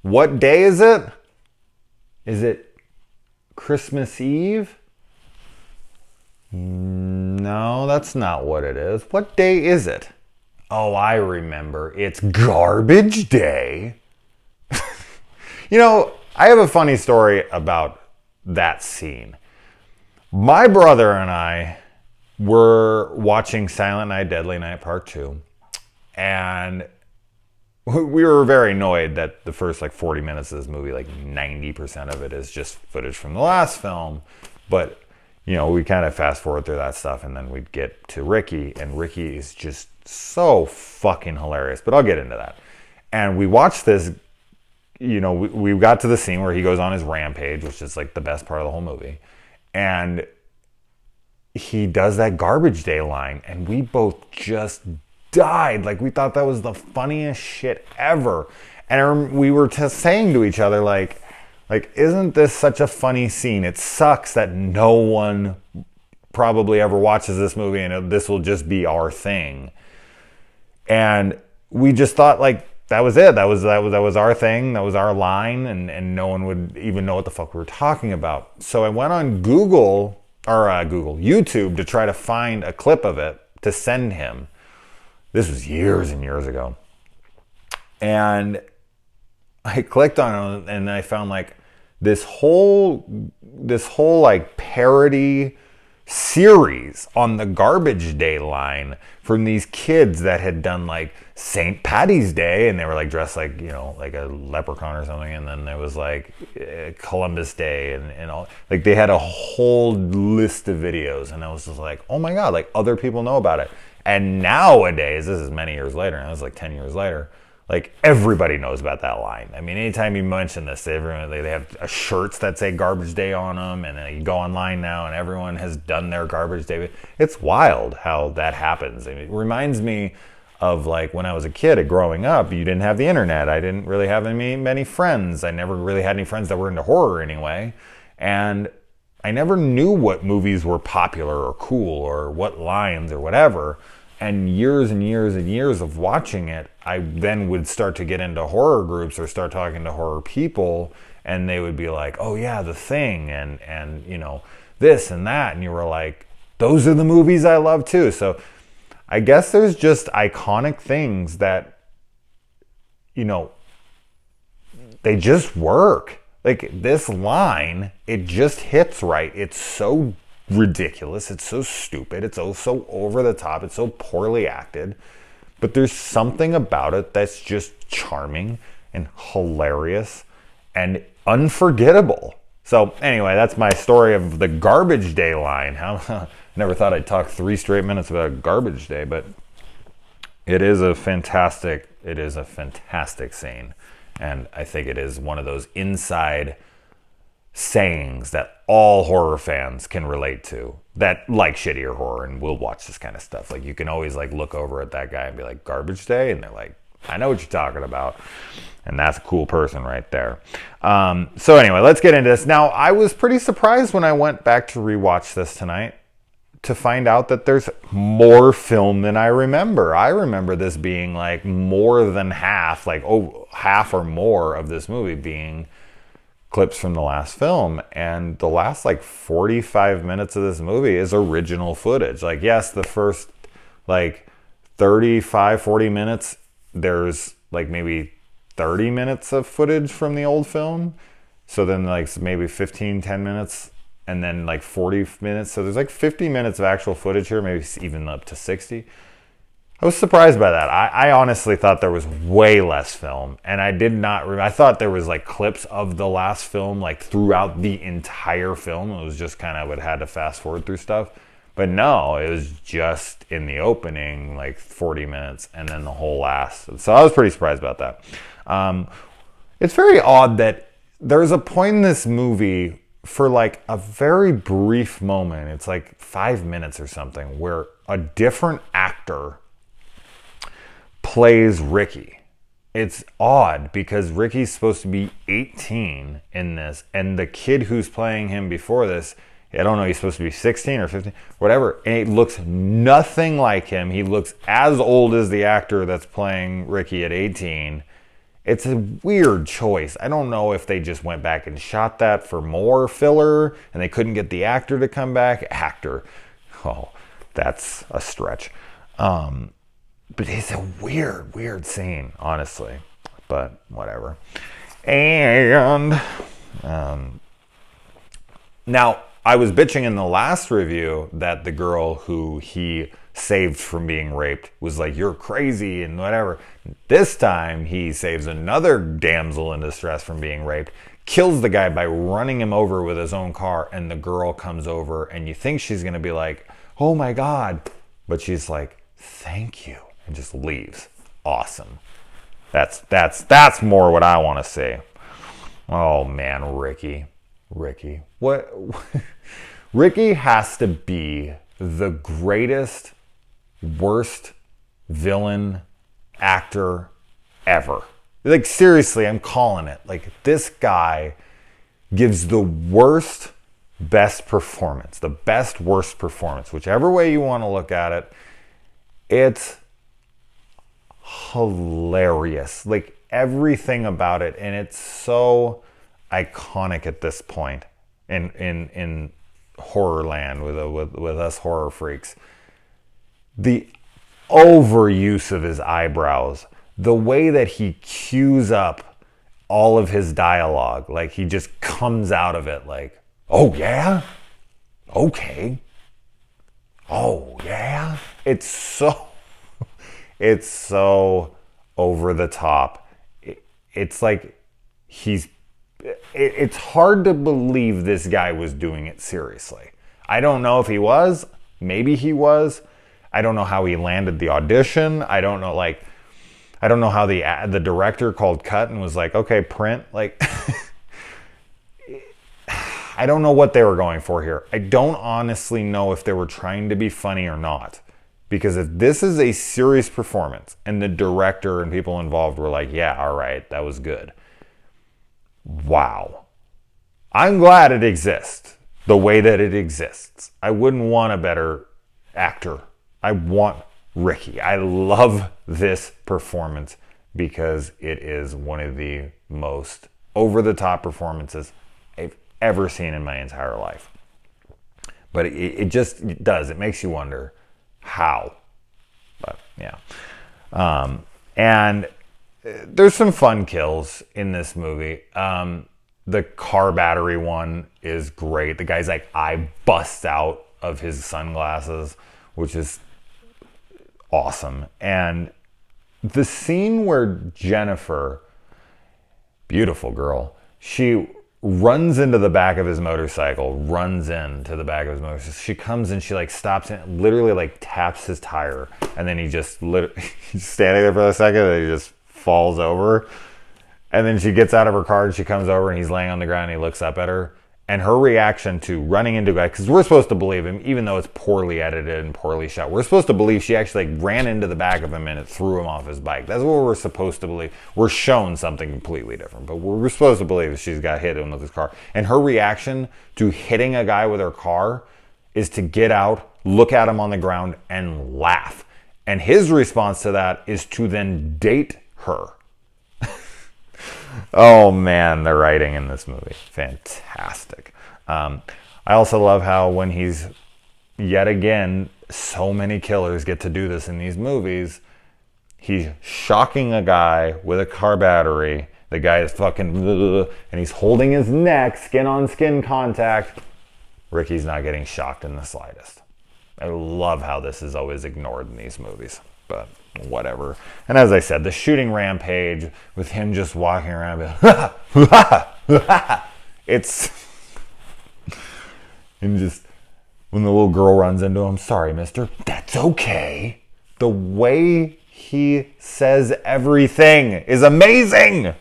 What day is it? Is it Christmas Eve? No, that's not what it is. What day is it? Oh, I remember. It's Garbage Day. You know, I have a funny story about that scene. My brother and I were watching Silent Night, Deadly Night Part 2, and we were very annoyed that the first 40 minutes of this movie, 90% of it is just footage from the last film. But, we kind of fast forward through that stuff, and then we'd get to Ricky, and Ricky is just so fucking hilarious. But I'll get into that. And we watched this, we got to the scene where he goes on his rampage, which is the best part of the whole movie. And he does that Garbage Day line, and we both just died. We thought that was the funniest shit ever. And we were saying to each other, isn't this such a funny scene? It sucks that no one probably ever watches this movie and this will just be our thing. And we just thought that was it. That was our thing. That was our line, and no one would even know what the fuck we were talking about. So I went on YouTube to try to find a clip of it to send him. This was years and years ago. And I clicked on it and I found this whole parody series on the Garbage Day line from these kids that had done St. Patty's Day, and they were dressed like a leprechaun or something, and then there was Columbus Day and all, they had a whole list of videos, and I was just oh my god, other people know about it. And nowadays, this is many years later, and it was 10 years later, everybody knows about that line. I mean, anytime you mention this, everyone, they have shirts that say Garbage Day on them, and then you go online now and everyone has done their Garbage Day. It's wild how that happens. I mean, it reminds me of when I was a kid growing up, you didn't have the internet. I didn't really have many friends. I never really had any friends that were into horror anyway. And I never knew what movies were popular or cool or what lines or whatever. And years and years and years of watching it, I then would start to get into horror groups or start talking to horror people, and they would be oh yeah, The Thing and this and that. And you were those are the movies I love too. So I guess there's just iconic things that, they just work. This line, it just hits right. It's so ridiculous. It's so stupid. It's so over the top. It's so poorly acted. But there's something about it that's just charming and hilarious and unforgettable. So anyway, that's my story of the Garbage Day line. I never thought I'd talk 3 straight minutes about Garbage Day, but it is a fantastic scene. And I think it is one of those inside sayings that all horror fans can relate to, that like shittier horror and will watch this kind of stuff. You can always look over at that guy and be Garbage Day, and they're I know what you're talking about. And that's a cool person right there. So anyway, let's get into this. Now, I was pretty surprised when I went back to rewatch this tonight to find out that there's more film than I remember. I remember this being more than half, half or more of this movie being clips from the last film. And the last 45 minutes of this movie is original footage. Yes, the first 35, 40 minutes, there's maybe 30 minutes of footage from the old film. So then maybe 15, 10 minutes, and then 40 minutes. So there's 50 minutes of actual footage here, maybe even up to 60. I was surprised by that. I honestly thought there was way less film, and I did not. I thought there was clips of the last film throughout the entire film. It was just kind of had to fast forward through stuff, but no, it was just in the opening 40 minutes, and then the whole last. So I was pretty surprised about that. It's very odd that there's a point in this movie for a very brief moment. It's 5 minutes or something where a different actor plays Ricky. It's odd because Ricky's supposed to be 18 in this, and the kid who's playing him before this, I don't know, he's supposed to be 16 or 15, whatever, and he looks nothing like him. He looks as old as the actor that's playing Ricky at 18. It's a weird choice. I don't know if they just went back and shot that for more filler and they couldn't get the actor to come back. Actor. Oh, that's a stretch. But it's a weird scene, honestly. But whatever. And now, I was bitching in the last review that the girl who he saved from being raped was like, you're crazy and whatever. This time, he saves another damsel in distress from being raped, kills the guy by running him over with his own car, and the girl comes over, and you think she's going to be like, oh my God. But she's like, thank you, and just leaves. Awesome. That's more what I want to see. Oh man, Ricky. What? Ricky has to be the greatest, worst villain actor ever. Like, seriously, I'm calling it. Like, this guy gives the worst, best performance. The best, worst performance. Whichever way you want to look at it. It's hilarious. Like, everything about it. And it's so iconic at this point in horror land with us horror freaks. The overuse of his eyebrows, the way that he cues up all of his dialogue, like he just comes out of it like, oh yeah, okay, oh yeah. It's so over the top. It's like it's hard to believe this guy was doing it seriously. I don't know if he was. Maybe he was. I don't know how he landed the audition. I don't know how the director called cut and was like, okay, print. Like, I don't know what they were going for here. I don't honestly know if they were trying to be funny or not. Because if this is a serious performance and the director and people involved were like, yeah, all right, that was good. Wow. I'm glad it exists the way that it exists. I wouldn't want a better actor. I want Ricky. I love this performance because it is one of the most over-the-top performances I've ever seen in my entire life. But it just does. It makes you wonder how. But yeah. And there's some fun kills in this movie. The car battery one is great. The guy's like, eye busts out of his sunglasses, which is awesome. And the scene where Jennifer, beautiful girl, she runs into the back of his motorcycle, She comes and she like stops and literally like taps his tire. And then he's standing there for a second and he just falls over. And then she gets out of her car and she comes over and he's laying on the ground and he looks up at her. And her reaction to running into a guy, because we're supposed to believe him, even though it's poorly edited and poorly shot, we're supposed to believe she actually like ran into the back of him and it threw him off his bike. That's what we're supposed to believe. We're shown something completely different, but we're supposed to believe she's got hit with his car. And her reaction to hitting a guy with her car is to get out, look at him on the ground, and laugh. And his response to that is to then date her. Oh man, the writing in this movie, fantastic. I also love how when he's, yet again, so many killers get to do this in these movies, he's shocking a guy with a car battery. The guy is fucking, and he's holding his neck, skin on skin contact. Ricky's not getting shocked in the slightest. I love how this is always ignored in these movies, but whatever. And as I said, the shooting rampage with him just walking around, it's, and just when the little girl runs into him, sorry, mister, that's okay. The way he says everything is amazing.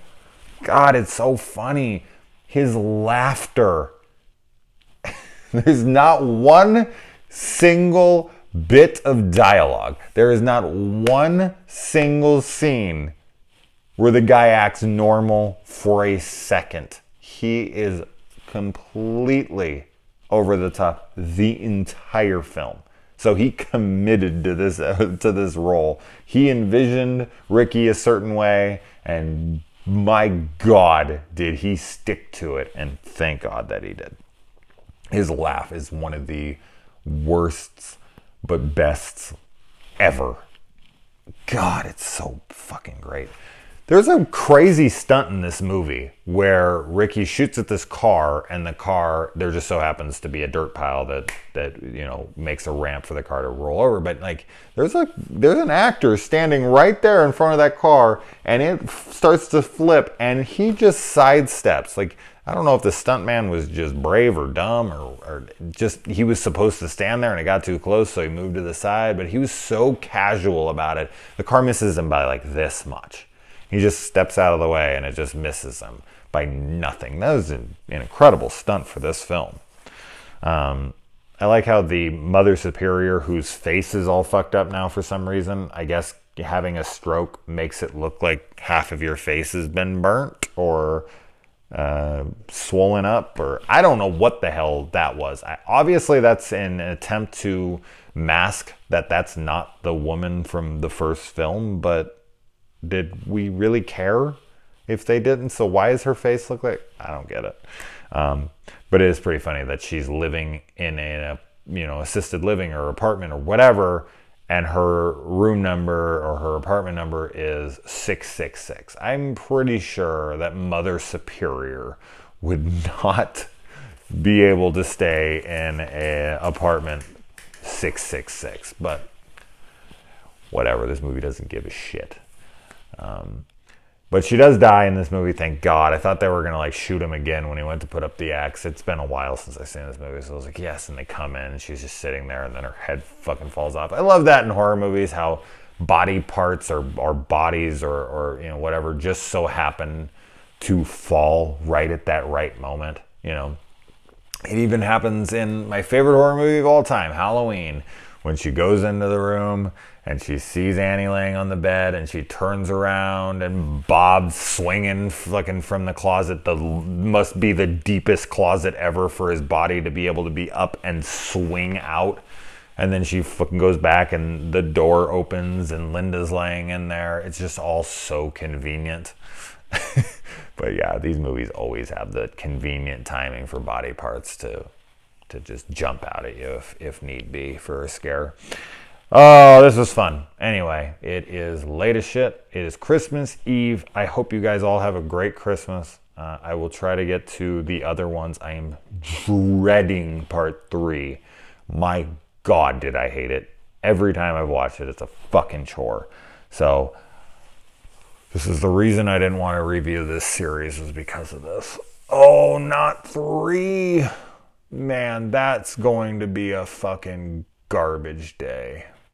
God, it's so funny. His laughter. There's not one single bit of dialogue. There is not one single scene where the guy acts normal for a second. He is completely over the top the entire film. So he committed to this role. He envisioned Ricky a certain way and my God, did he stick to it, and thank God that he did. His laugh is one of the worst but bests ever. God, it's so fucking great. There's a crazy stunt in this movie where Ricky shoots at this car, and the car, there just so happens to be a dirt pile that you know, makes a ramp for the car to roll over. But like, there's an actor standing right there in front of that car, and it starts to flip, and he just sidesteps. Like, I don't know if the stuntman was just brave or dumb, or just he was supposed to stand there and it got too close, so he moved to the side. But he was so casual about it. The car misses him by like this much. He just steps out of the way and it just misses him by nothing. That was an incredible stunt for this film. I like how the Mother Superior, whose face is all fucked up now for some reason, I guess having a stroke makes it look like half of your face has been burnt or swollen up, or I don't know what the hell that was. Obviously that's an attempt to mask that that's not the woman from the first film, but did we really care if they didn't? So why does her face look like? I don't get it. But it is pretty funny that she's living in a you know, assisted living or apartment or whatever, and her room number or her apartment number is 666. I'm pretty sure that Mother Superior would not be able to stay in an apartment 666, but whatever. This movie doesn't give a shit. But she does die in this movie, thank God. I thought they were going to like shoot him again when he went to put up the axe. It's been a while since I've seen this movie, so I was like, yes. And they come in and she's just sitting there and then her head fucking falls off. I love that in horror movies, how body parts or bodies or you know, whatever just so happen to fall right at that right moment. You know, it even happens in my favorite horror movie of all time, Halloween, when she goes into the room and she sees Annie laying on the bed and she turns around and Bob's swinging fucking from the closet. Must be the deepest closet ever for his body to be able to be up and swing out. And then she fucking goes back and the door opens and Linda's laying in there. It's just all so convenient. But yeah, these movies always have the convenient timing for body parts to just jump out at you if need be for a scare. Oh, this was fun. Anyway, it is late as shit. It is Christmas Eve. I hope you guys all have a great Christmas. I will try to get to the other ones. I am dreading part 3. My God, did I hate it. Every time I've watched it, it's a fucking chore. So this is the reason I didn't want to review this series, was because of this. Oh, not 3. Man, that's going to be a fucking garbage day.